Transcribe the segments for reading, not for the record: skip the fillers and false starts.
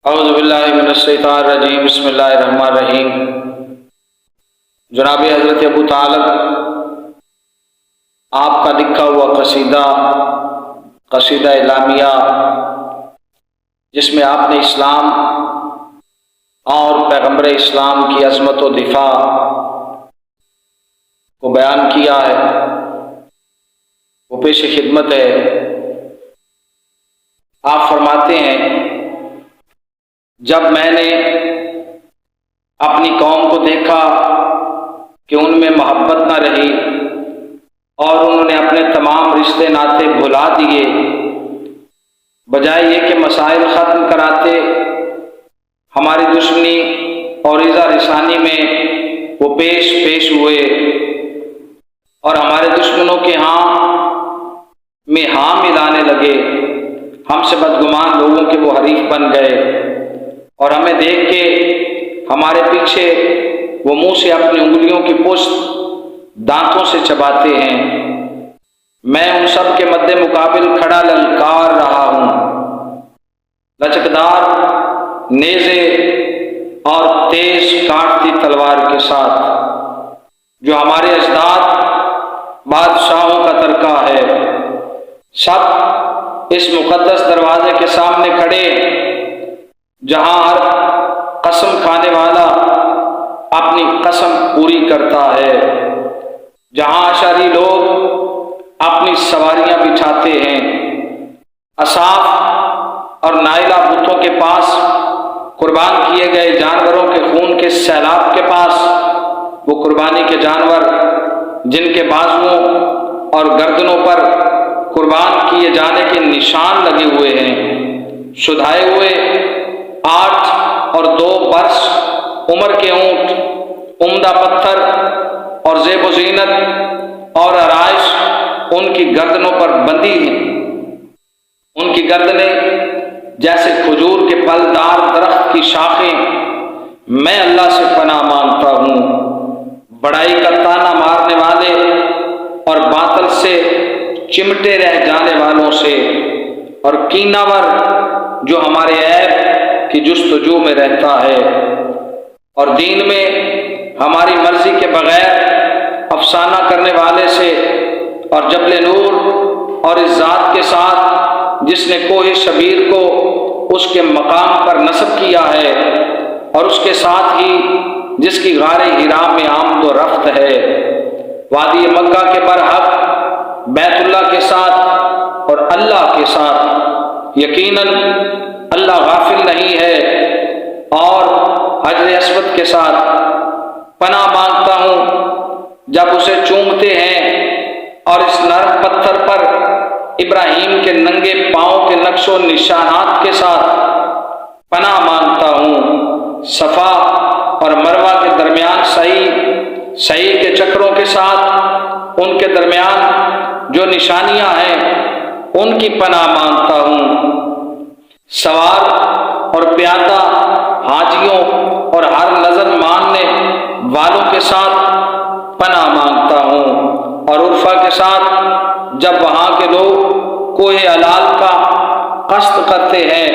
اعوذ باللہ من الشیطان الرجیم، بسم اللہ الرحمن الرحیم۔ جناب حضرت ابو طالب آپ کا لکھا ہوا قصیدہ اعلامیہ، جس میں آپ نے اسلام اور پیغمبر اسلام کی عظمت و دفاع کو بیان کیا ہے، وہ پیش خدمت ہے۔ آپ فرماتے ہیں، جب میں نے اپنی قوم کو دیکھا کہ ان میں محبت نہ رہی اور انہوں نے اپنے تمام رشتے ناطے بھلا دیے، بجائے یہ کہ مسائل ختم کراتے، ہماری دشمنی اور ایذا رسانی میں وہ پیش ہوئے اور ہمارے دشمنوں کے ہاں ملانے لگے، ہم سے بدگمان لوگوں کے وہ حریف بن گئے اور ہمیں دیکھ کے ہمارے پیچھے وہ منہ سے اپنی انگلیوں کی پشت دانتوں سے چباتے ہیں۔ میں ان سب کے مد مقابل کھڑا للکار رہا ہوں، لچکدار نیزے اور تیز کاٹتی تلوار کے ساتھ، جو ہمارے اجداد بادشاہوں کا ترکہ ہے۔ سب اس مقدس دروازے کے سامنے کھڑے، جہاں ہر قسم کھانے والا اپنی قسم پوری کرتا ہے، جہاں اشعری لوگ اپنی سواریاں بٹھاتے ہیں، اصاف اور نائلہ بتوں کے پاس، قربان کیے گئے جانوروں کے خون کے سیلاب کے پاس، وہ قربانی کے جانور جن کے بازوؤں اور گردنوں پر قربان کیے جانے کے نشان لگے ہوئے ہیں، شدھائے ہوئے 8 اور 2 برس عمر کے اونٹ، عمدہ پتھر اور زیب و زینت اور آرائش ان کی گردنوں پر بندھی ہیں۔ ان کی گردنیں جیسے کھجور کے پھلدار درخت کی شاخیں۔ میں اللہ سے پناہ مانگتا ہوں بڑائی کا تانا مارنے والے اور باطل سے چمٹے رہ جانے والوں سے، اور کیناور جو ہمارے عیب کی جستجو میں رہتا ہے، اور دین میں ہماری مرضی کے بغیر افسانہ کرنے والے سے، اور جبل نور اور اس ذات کے ساتھ جس نے کوہ شبیر کو اس کے مقام پر نصب کیا ہے، اور اس کے ساتھ ہی جس کی غار ہرا میں آمد و رفت ہے، وادی مکہ کے برحق بیت اللہ کے ساتھ اور اللہ کے ساتھ، یقیناً اللہ غافل نہیں ہے، اور حجر اسود کے ساتھ پناہ مانگتا ہوں جب اسے چومتے ہیں، اور اس نرم پتھر پر ابراہیم کے ننگے پاؤں کے نقش و نشانات کے ساتھ پناہ مانگتا ہوں، صفا اور مروہ کے درمیان صحیح کے چکروں کے ساتھ ان کے درمیان جو نشانیاں ہیں ان کی پناہ مانگتا ہوں، سوار اور پیادہ حاجیوں اور ہر نظر ماننے والوں کے ساتھ پناہ مانگتا ہوں، اور عرفہ کے ساتھ جب وہاں کے لوگ کوہ علال کا قصد کرتے ہیں،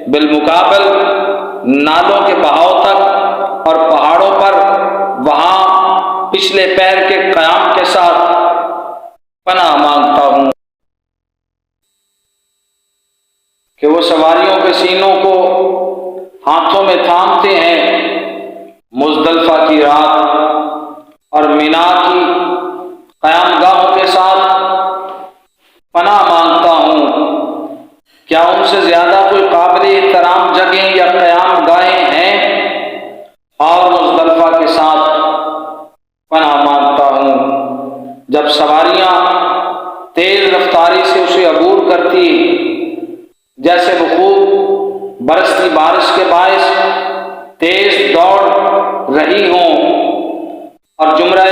بالمقابل نالوں کے بہاؤ تک اور پہاڑوں پر وہاں پچھلے پیر کے قیام کے ساتھ پناہ مانگتا ہوں کہ وہ سواریوں کے سینوں کو ہاتھوں میں تھامتے ہیں، مزدلفہ کی رات اور مینا کی قیام گاہوں کے ساتھ پناہ مانگتا ہوں۔ کیا ان سے زیادہ کوئی قابل احترام جگہیں یا قیام گاہیں ہیں؟ اور مزدلفہ کے ساتھ پناہ مانگتا ہوں جب سواریاں تیز رفتاری سے اسے عبور کرتی، جیسے وہ خوب برستی بارش کے باعث تیز دوڑ رہی ہوں، اور جمرہ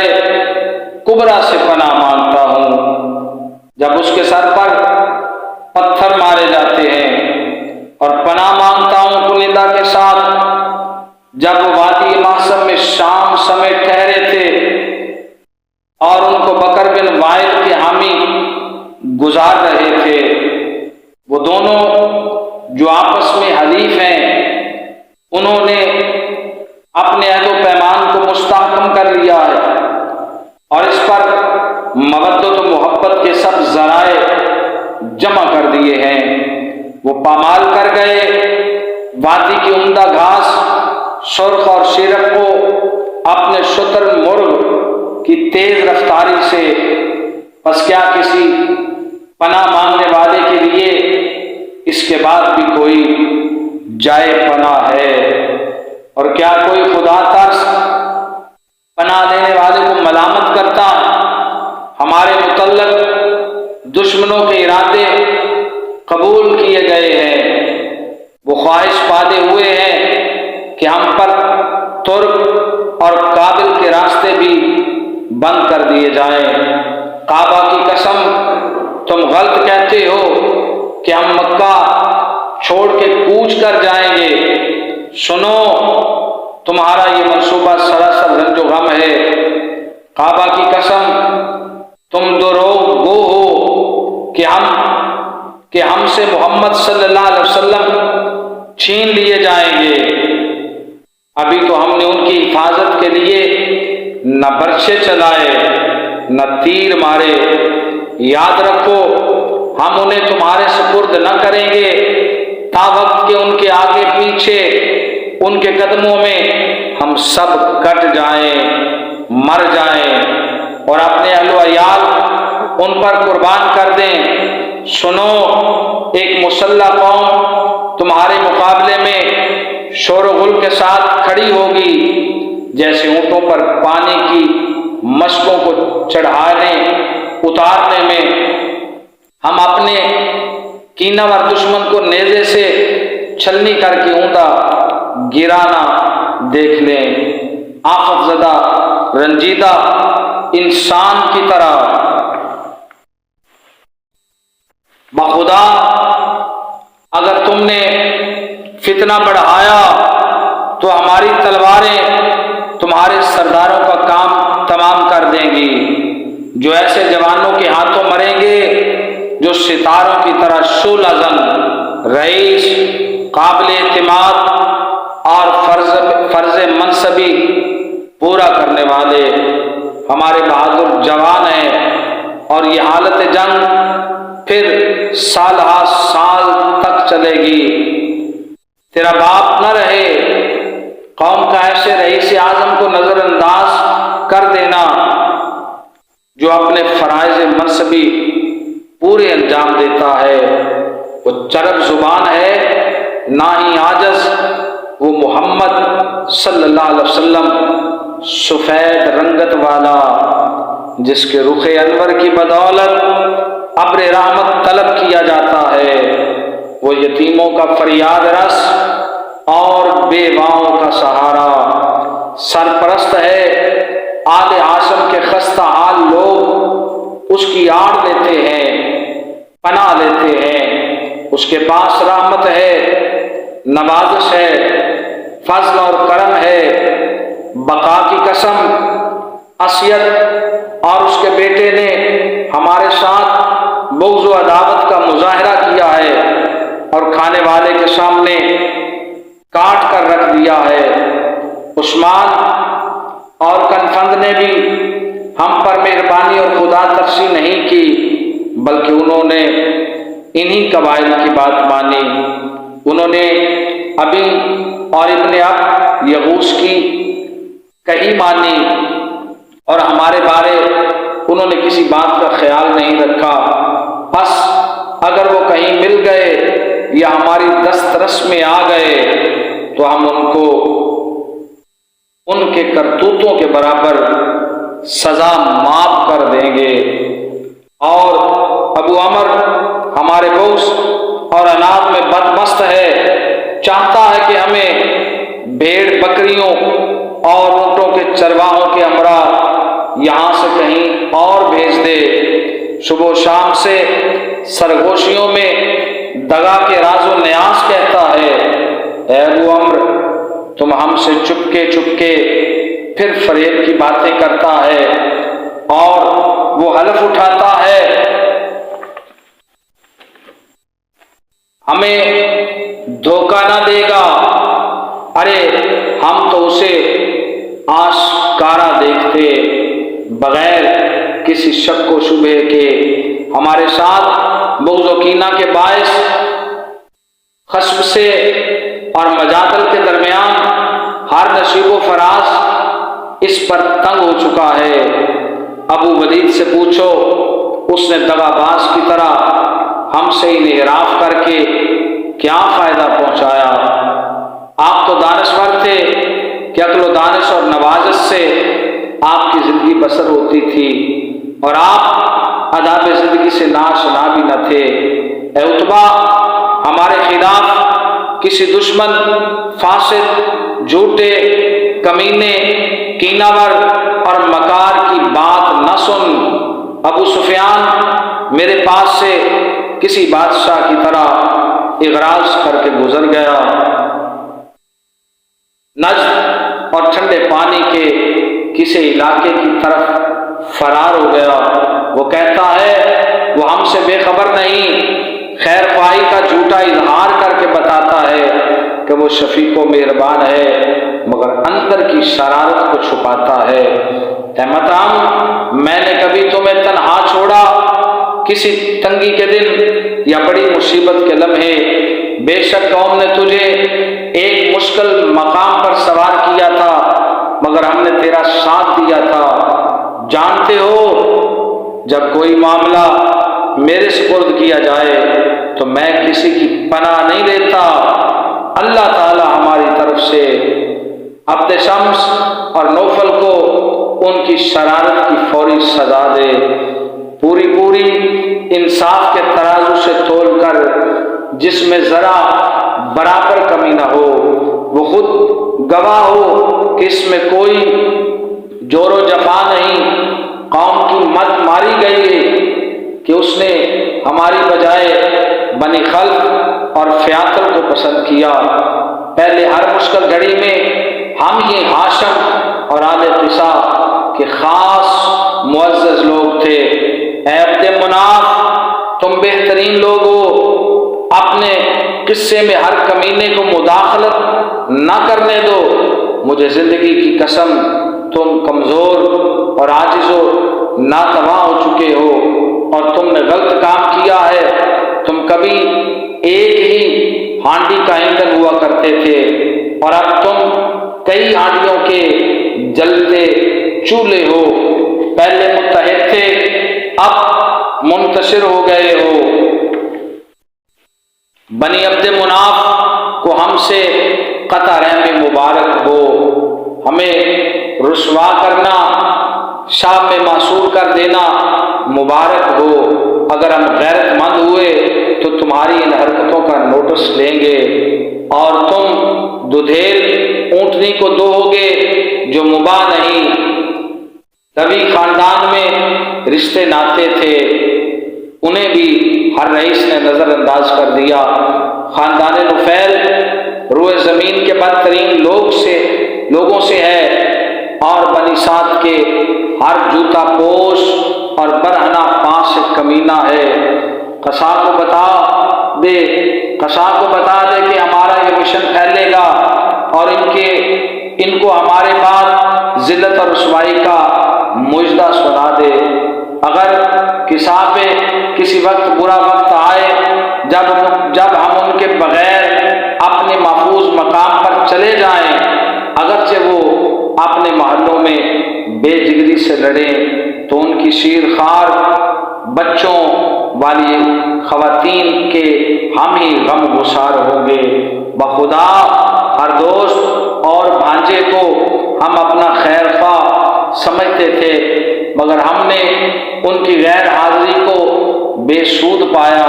کبریٰ سے پناہ مانگتا ہوں جب اس کے سر پر پتھر مارے جاتے ہیں، اور پناہ مانگتا ہوں کنیدہ کے ساتھ جب وہ وادی محسب میں شام سمیت ٹھہرے تھے اور ان کو بکر بن وائل کے حامی گزار رہے تھے، وہ دونوں جو آپس میں حلیف ہیں انہوں نے اپنے عہد و پیمان کو مستحکم کر لیا ہے اور اس پر مودت و محبت کے سب ذرائع جمع کر دیے ہیں۔ وہ پامال کر گئے وادی کی عمدہ گھاس سرخ اور سیرک کو اپنے شتر مرغ کی تیز رفتاری سے، پس کیا کسی پناہ مانگنے والے کے لیے اس کے بعد بھی کوئی جائے پناہ ہے؟ اور کیا کوئی خدا ترس پناہ دینے والے کو ملامت کرتا؟ ہمارے متعلق دشمنوں کے ارادے قبول کیے گئے ہیں، وہ خواہش پادے ہوئے ہیں کہ ہم پر ترک اور کابل کے راستے بھی بند کر دیے جائیں۔ کعبہ کی قسم تم غلط کہتے ہو کہ ہم مکہ چھوڑ کے کوچ کر جائیں گے۔ سنو، تمہارا یہ منصوبہ سراسر رنج و غم ہے۔ کعبہ کی قسم تم دروغ گو ہو کہ ہم سے محمد صلی اللہ علیہ وسلم چھین لیے جائیں گے۔ ابھی تو ہم نے ان کی حفاظت کے لیے نہ برچے چلائے نہ تیر مارے۔ یاد رکھو، ہم انہیں تمہارے سپرد نہ کریں گے تا وقت کہ ان کے آگے پیچھے ان کے قدموں میں ہم سب کٹ جائیں، مر جائیں اور اپنے اہل و عیال ان پر قربان کر دیں۔ سنو، ایک مسلح قوم تمہارے مقابلے میں شور و غل کے ساتھ کھڑی ہوگی، جیسے اونٹوں پر پانی کی مشکوں کو چڑھانے اتارنے میں ہم اپنے کینہ ور دشمن کو نیزے سے چھلنی کر کے اوندا گرانا دیکھ لیں۔ آفت زدہ رنجیدہ انسان کی طرح بخدا اگر تم نے فتنہ بڑھایا تو ہماری تلواریں تمہارے سرداروں کا کام تمام کر دیں گی، جو ایسے جوانوں کے ہاتھوں مریں گے جو ستاروں کی طرح شعلہ زن، رئیس، قابل اعتماد اور فرض منصبی پورا کرنے والے ہمارے بہادر جوان ہیں۔ اور یہ حالت جنگ پھر سال ہا سال تک چلے گی۔ تیرا باپ نہ رہے، قوم کا ایسے رئیس اعظم کو نظر انداز کر دینا جو اپنے فرائض منصبی پورے انجام دیتا ہے۔ وہ چرب زبان ہے، نہ ہی عاجز۔ وہ محمد صلی اللہ علیہ وسلم سفید رنگت والا، جس کے رخ انور کی بدولت ابر رحمت طلب کیا جاتا ہے۔ وہ یتیموں کا فریاد رس اور بیواؤں کا سہارا، سرپرست ہے۔ آل ہاشم کے خستہ حال لوگ اس کی آڑ لیتے ہیں، پناہ لیتے ہیں۔ اس کے پاس رحمت ہے، نوازش ہے، فضل اور کرم ہے۔ بقا کی قسم، اسید اور اس کے بیٹے نے ہمارے ساتھ بغض و عداوت کا مظاہرہ کیا ہے اور کھانے والے کے سامنے کاٹ کر رکھ دیا ہے۔ عثمان اور کنفند نے بھی ہم پر مہربانی اور خدا ترسی نہیں کی، بلکہ انہوں نے انہی قبائل کی بات مانی۔ انہوں نے ابی اور ابن اب یغوث کی کہی مانی اور ہمارے بارے انہوں نے کسی بات کا خیال نہیں رکھا۔ بس اگر وہ کہیں مل گئے یا ہماری دسترس میں آ گئے تو ہم ان کو ان کے کرتوتوں کے برابر سزا معاف کر دیں گے۔ اور ابو عمر ہمارے بغض اور عناد میں بدمست ہے، چاہتا ہے کہ ہمیں بھیڑ بکریوں اور اونٹوں کے چرواہوں کے ہمراہ یہاں سے کہیں اور بھیج دے۔ صبح و شام سے سرگوشیوں میں دغا کے راز و نیاز کہتا ہے، اے ابو عمر، تم ہم سے چپکے چپکے پھر فریب کی باتیں کرتا ہے اور وہ حلف اٹھاتا ہے ہمیں دھوکہ نہ دے گا۔ ارے ہم تو اسے آشکارا دیکھتے بغیر کسی شک و شبہ کے، ہمارے ساتھ بغض و کینہ کے باعث خصم سے اور مجادل کے درمیان ہر نصیب و فراز اس پر تنگ ہو چکا ہے۔ ابو ولید سے پوچھو، اس نے دغا باز کی طرح ہم سے انحراف کر کے کیا فائدہ پہنچایا؟ آپ تو دانشور تھے کہ عقل و دانش اور نوازش سے آپ کی زندگی بسر ہوتی تھی، اور آپ آداب زندگی سے ناشنا بھی نہ تھے۔ اے عتبہ، ہمارے خلاف کسی دشمن، فاسد، جھوٹے، کمینے، کیناور اور مکار کی بات نہ سن۔ ابو سفیان میرے پاس سے کسی بادشاہ کی طرح اغراض کر کے گزر گیا، نجد اور ٹھنڈے پانی کے کسی علاقے کی طرف فرار ہو گیا۔ وہ کہتا ہے وہ ہم سے بے خبر نہیں، خیر خواہی کا جھوٹا اظہار کر کے بتاتا ہے کہ وہ شفیق و مہربان ہے، مگر اندر کی شرارت کو چھپاتا ہے۔ اے مطعم، میں نے کبھی تمہیں تنہا چھوڑا؟ کسی تنگی کے دن یا بڑی مصیبت کے لمحے بے شک قوم نے تجھے ایک مشکل مقام پر سوار کیا تھا، مگر ہم نے تیرا ساتھ دیا تھا۔ جانتے ہو جب کوئی معاملہ میرے سپرد کیا جائے تو میں کسی کی پناہ نہیں دیتا۔ اللہ تعالی ہماری طرف سے عبد شمس اور نوفل کو ان کی شرارت کی فوری سزا دے، پوری انصاف کے ترازو سے تول کر، جس میں ذرا برابر کمی نہ ہو۔ وہ خود گواہ ہو کہ اس میں کوئی جور و جفا نہیں۔ قوم کی مت ماری گئی ہے کہ اس نے ہماری بجائے بنی خلف اور فیاطل کو پسند کیا۔ پہلے ہر مشکل گھڑی میں ہم ہی ہاشم اور آل قصا کے خاص معزز لوگ تھے۔ اے عبد مناف، تم بہترین لوگ ہو، اپنے قصے میں ہر کمینے کو مداخلت نہ کرنے دو۔ مجھے زندگی کی قسم، تم کمزور اور عاجز و ناتواں ہو چکے ہو، اور تم نے غلط کام کیا ہے۔ تم کبھی ایک ہی ہانڈی کا ایندھن ہوا کرتے تھے، اور اب تم کئی ہانڈیوں کے جلتے چولہے ہو۔ پہلے متحد تھے، اب منتشر ہو گئے ہو۔ بنی عبد مناف کو ہم سے قطع رحمی مبارک ہو۔ ہمیں رسوا کرنا، شام میں معصور کر دینا مبارک ہو۔ اگر ہم غیرت مند ہوئے تو تمہاری ان حرکتوں کا نوٹس لیں گے، اور تم دودھیل اونٹنی کو دوہو گے جو مباح نہیں۔ کبھی خاندان میں رشتے ناتے تھے، انہیں بھی ہر رئیس نے نظر انداز کر دیا۔ خاندان نفیل روئے زمین کے بدترین لوگوں سے ہے، اور بنی سعد کے ہر جوتا پوش اور برہنہ پاں سے کمینہ ہے۔ قصا کو بتا دے کہ ہمارا یہ مشن پھیلے گا، اور ان کو ہمارے بعد ذلت اور رسوائی کا مژدہ سنا دے۔ اگر قصا پہ کسی وقت برا وقت آئے، جب ہم ان کے بغیر اپنے محفوظ مقام پر چلے جائیں، اگرچہ وہ اپنے محلوں میں بے جگری سے لڑیں، تو ان کی شیر خوار بچوں والی خواتین کے ہم ہی غم گسار ہوں گے۔ بخدا ہر دوست اور بھانجے کو ہم اپنا خیر خواہ سمجھتے تھے، مگر ہم نے ان کی غیر حاضری کو بے سود پایا،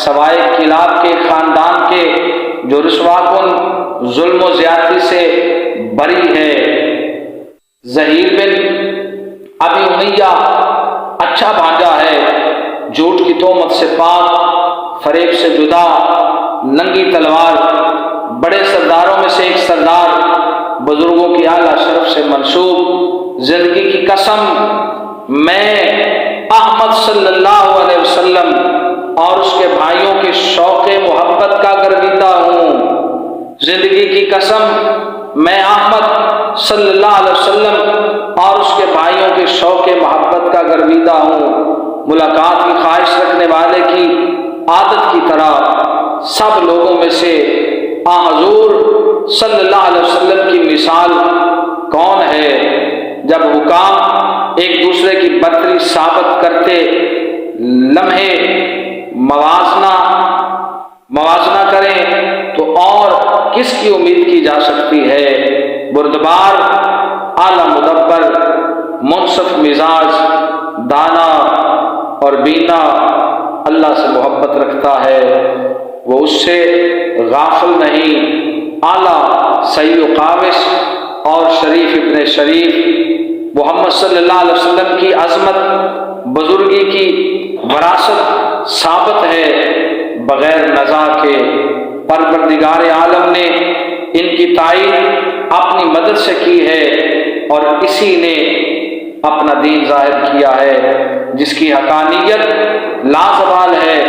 سوائے کلاب کے خاندان کے جو رسوا کن ظلم و زیادتی سے بری ہے۔ زہیر بن ابی امیہ اچھا بھانجا ہے، جھوٹ کی تہمت سے پاک، فریب سے جدا، ننگی تلوار، بڑے سرداروں میں سے ایک سردار، بزرگوں کی اعلیٰ شرف سے منسوب۔ زندگی کی قسم، میں احمد صلی اللہ علیہ وسلم اور اس کے بھائیوں کے شوق محبت کا گرویدہ ہوں۔ زندگی کی قسم میں احمد صلی اللہ علیہ وسلم اور اس کے بھائیوں کے شوق محبت کا گرویدہ ہوں۔ ملاقات کی خواہش رکھنے والے کی عادت کی طرح سب لوگوں میں سے حضور صلی اللہ علیہ وسلم کی مثال کون ہے؟ جب حکام ایک دوسرے کی برتری ثابت کرتے لمحے موازنہ کریں تو اور کس کی امید کی جا سکتی ہے؟ بردبار، اعلیٰ مدبر، منصف مزاج، دانا اور بینا اللہ سے محبت رکھتا ہے، وہ اس سے غافل نہیں۔ اعلیٰ صحیح و قابس اور شریف ابن شریف محمد صلی اللہ علیہ وسلم کی عظمت بزرگی کی وراثت ثابت ہے بغیر نزاع کے۔ پروردگار عالم نے ان کی تائید اپنی مدد سے کی ہے اور اسی نے اپنا دین ظاہر کیا ہے جس کی حقانیت لازوال ہے۔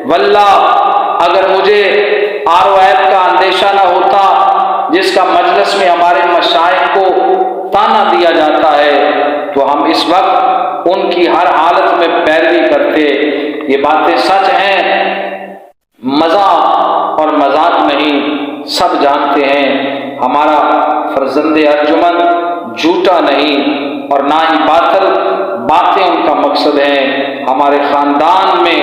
واللہ اگر مجھے آر و عیب کا اندیشہ نہ ہوتا جس کا مجلس میں ہمارے مشائخ کو تانا دیا جاتا ہے تو ہم اس وقت ان کی ہر حالت میں پیروی کرتے۔ یہ باتیں سچ ہیں، مزاح اور مذاق نہیں، سب جانتے ہیں ہمارا فرزند ارجمن جھوٹا نہیں اور نہ ہی باطل باتیں ان کا مقصد ہیں۔ ہمارے خاندان میں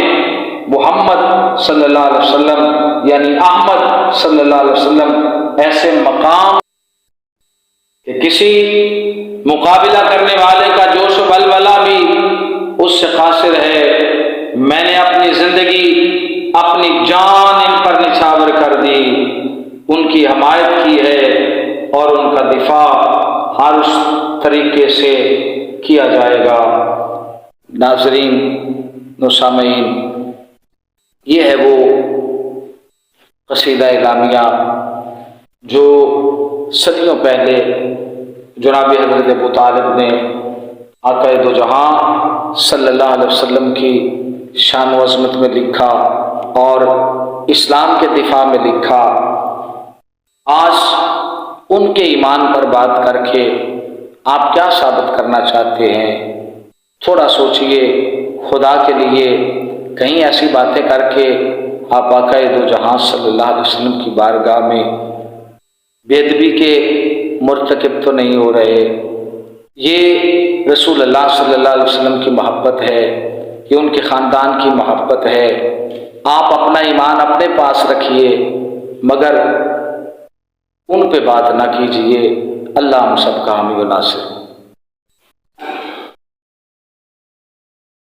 محمد صلی اللہ علیہ وسلم یعنی احمد صلی اللہ علیہ وسلم ایسے مقام کہ کسی مقابلہ کرنے والے کا جوش و ولولہ بھی اس سے قاصر ہے۔ میں نے اپنی زندگی اپنی جان ان پر نچھاور کر دی، ان کی حمایت کی ہے اور ان کا دفاع ہر اس طریقے سے کیا جائے گا۔ ناظرین و سامعین، یہ ہے وہ قصیدہ اعلامیہ جو صدیوں پہلے جناب حضرت ابو طالب نے آقا دو جہاں صلی اللہ علیہ وسلم کی شان و عظمت میں لکھا اور اسلام کے دفاع میں لکھا۔ آج ان کے ایمان پر بات کر کے آپ کیا ثابت کرنا چاہتے ہیں؟ تھوڑا سوچئے، خدا کے لیے کہیں ایسی باتیں کر کے آپ آقا دو جہاں صلی اللہ علیہ وسلم کی بارگاہ میں بے ادبی کے مرتکب تو نہیں ہو رہے؟ یہ رسول اللہ صلی اللہ علیہ وسلم کی محبت ہے، یہ ان کے خاندان کی محبت ہے۔ آپ اپنا ایمان اپنے پاس رکھیے مگر ان پہ بات نہ کیجیے۔ اللہ ہم سب کا حامی و ناصر۔